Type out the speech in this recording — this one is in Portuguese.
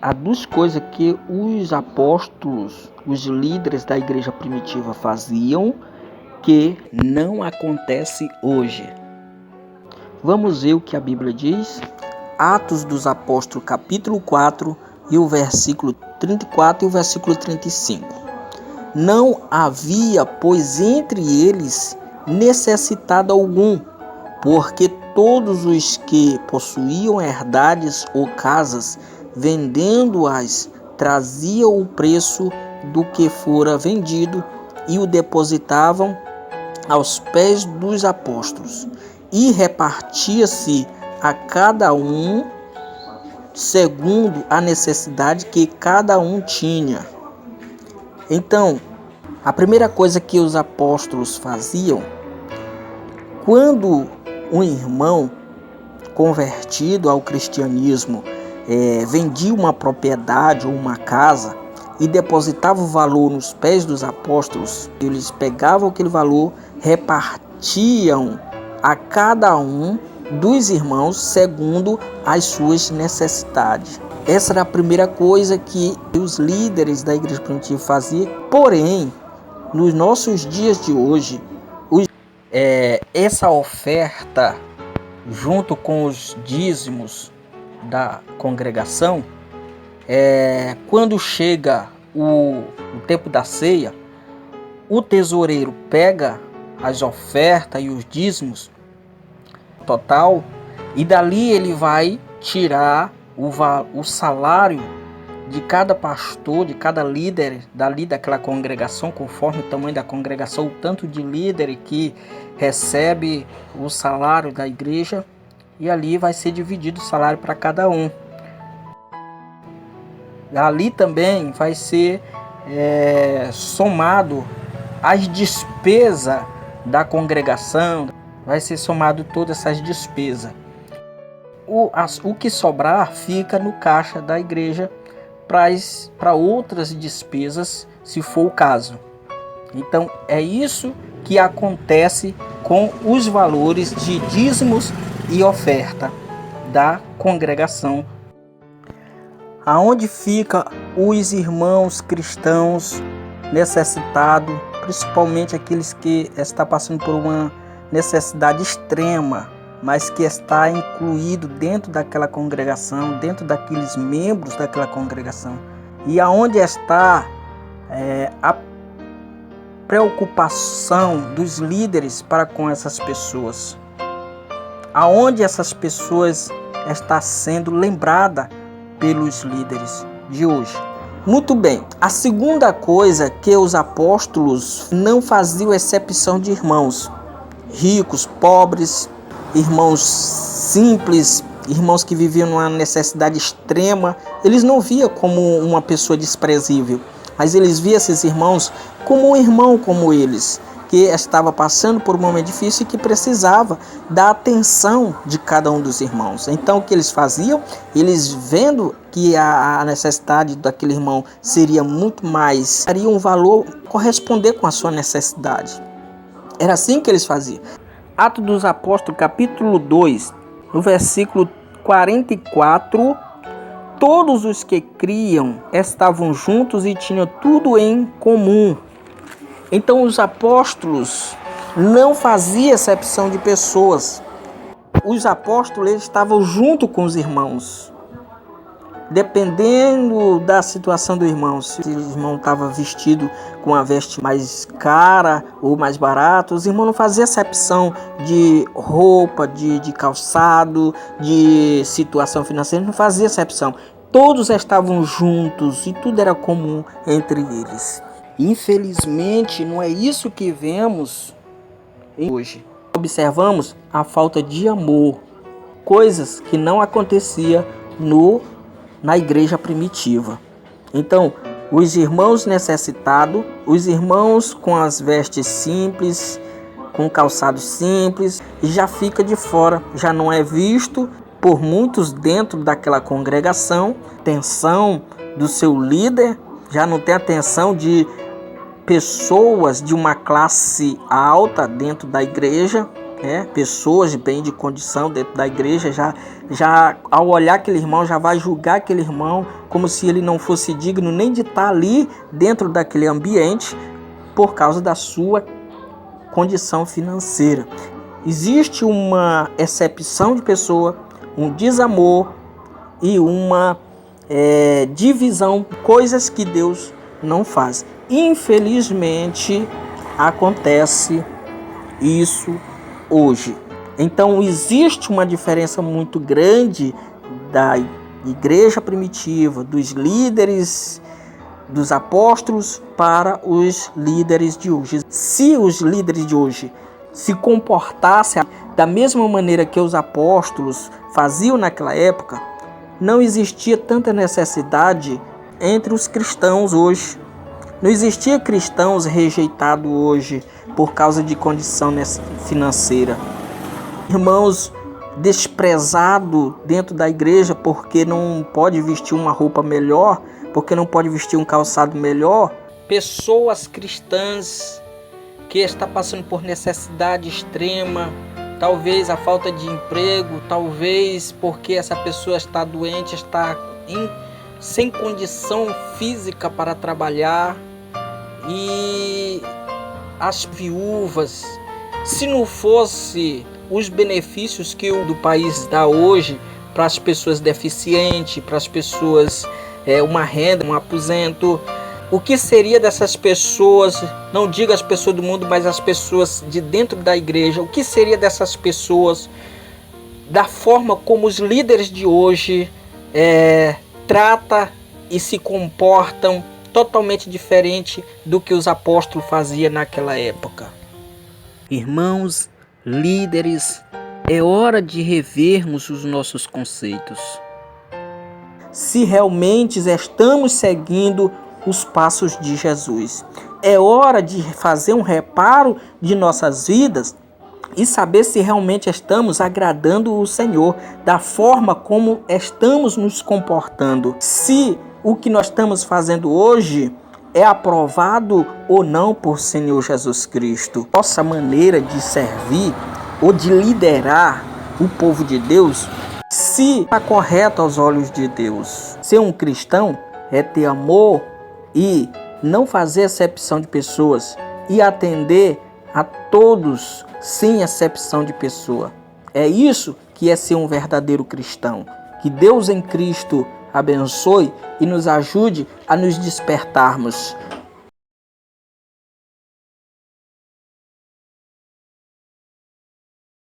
há duas coisas que os apóstolos, os líderes da igreja primitiva faziam que não acontece hoje. Vamos ver o que a Bíblia diz? Atos dos Apóstolos, capítulo 4, e o versículo 34 e o versículo 35. Não havia, pois, entre eles necessitado algum, porque todos os que possuíam herdades ou casas, vendendo-as, traziam o preço do que fora vendido e o depositavam aos pés dos apóstolos, e repartia-se a cada um segundo a necessidade que cada um tinha. Então, a primeira coisa que os apóstolos faziam, quando um irmão convertido ao cristianismo vendia uma propriedade ou uma casa e depositava o valor nos pés dos apóstolos, eles pegavam aquele valor, repartiam a cada um dos irmãos segundo as suas necessidades. Essa era a primeira coisa que os líderes da igreja primitiva faziam. Porém, nos nossos dias de hoje, essa oferta, junto com os dízimos da congregação, quando chega o tempo da ceia, o tesoureiro pega as ofertas e os dízimos total, e dali ele vai tirar o salário de cada pastor, de cada líder dali daquela congregação, conforme o tamanho da congregação, o tanto de líder que recebe o salário da igreja, e ali vai ser dividido o salário para cada um. Ali também vai ser somado as despesas da congregação, vai ser somado todas essas despesas. O que sobrar fica no caixa da igreja para outras despesas, se for o caso. Então é isso que acontece com os valores de dízimos e oferta da congregação. Aonde fica os irmãos cristãos necessitados, principalmente aqueles que estão passando por uma necessidade extrema, mas que está incluído dentro daquela congregação, dentro daqueles membros daquela congregação. E aonde está a preocupação dos líderes para com essas pessoas? Aonde essas pessoas estão sendo lembradas pelos líderes de hoje? Muito bem, a segunda coisa que os apóstolos não faziam exceção de irmãos ricos, pobres, irmãos simples, irmãos que viviam numa necessidade extrema. Eles não viam como uma pessoa desprezível, mas eles viam esses irmãos como um irmão como eles, que estava passando por um momento difícil e que precisava da atenção de cada um dos irmãos. Então o que eles faziam? Eles, vendo que a necessidade daquele irmão seria muito mais, daria um valor corresponder com a sua necessidade. Era assim que eles faziam. Atos dos Apóstolos, capítulo 2, no versículo 44, todos os que criam estavam juntos e tinham tudo em comum. Então os apóstolos não faziam exceção de pessoas. Os apóstolos estavam junto com os irmãos. Dependendo da situação do irmão, se o irmão estava vestido com a veste mais cara ou mais barata, os irmãos não faziam exceção de roupa, de calçado, de situação financeira, não faziam exceção. Todos estavam juntos e tudo era comum entre eles. Infelizmente, não é isso que vemos hoje. Observamos a falta de amor, coisas que não acontecia na igreja primitiva. Então, os irmãos necessitados, os irmãos com as vestes simples, com calçado simples, já fica de fora, já não é visto por muitos dentro daquela congregação. Atenção do seu líder, já não tem atenção de pessoas de uma classe alta dentro da igreja, né? Pessoas bem de condição dentro da igreja, já ao olhar aquele irmão, já vai julgar aquele irmão como se ele não fosse digno nem de estar ali dentro daquele ambiente por causa da sua condição financeira. Existe uma excepção de pessoa, um desamor e uma divisão, coisas que Deus não faz. Infelizmente, acontece isso hoje. Então, existe uma diferença muito grande da igreja primitiva, dos líderes, dos apóstolos para os líderes de hoje. Se os líderes de hoje se comportassem da mesma maneira que os apóstolos faziam naquela época, não existia tanta necessidade entre os cristãos hoje. Não existia cristãos rejeitados hoje por causa de condição financeira. Irmãos desprezados dentro da igreja porque não pode vestir uma roupa melhor, porque não pode vestir um calçado melhor. Pessoas cristãs que estão passando por necessidade extrema, talvez a falta de emprego, talvez porque essa pessoa está doente, está sem condição física para trabalhar. E as viúvas, se não fosse os benefícios que o do país dá hoje para as pessoas deficientes, para as pessoas uma renda, um aposento, o que seria dessas pessoas, não digo as pessoas do mundo, mas as pessoas de dentro da igreja, o que seria dessas pessoas, da forma como os líderes de hoje tratam e se comportam totalmente diferente do que os apóstolos faziam naquela época. Irmãos, líderes, é hora de revermos os nossos conceitos. Se realmente estamos seguindo os passos de Jesus, é hora de fazer um reparo de nossas vidas e saber se realmente estamos agradando o Senhor da forma como estamos nos comportando. Se o que nós estamos fazendo hoje é aprovado ou não por Senhor Jesus Cristo. Nossa maneira de servir ou de liderar o povo de Deus, se está correto aos olhos de Deus. Ser um cristão é ter amor e não fazer acepção de pessoas e atender a todos sem acepção de pessoa. É isso que é ser um verdadeiro cristão. Que Deus em Cristo abençoe e nos ajude a nos despertarmos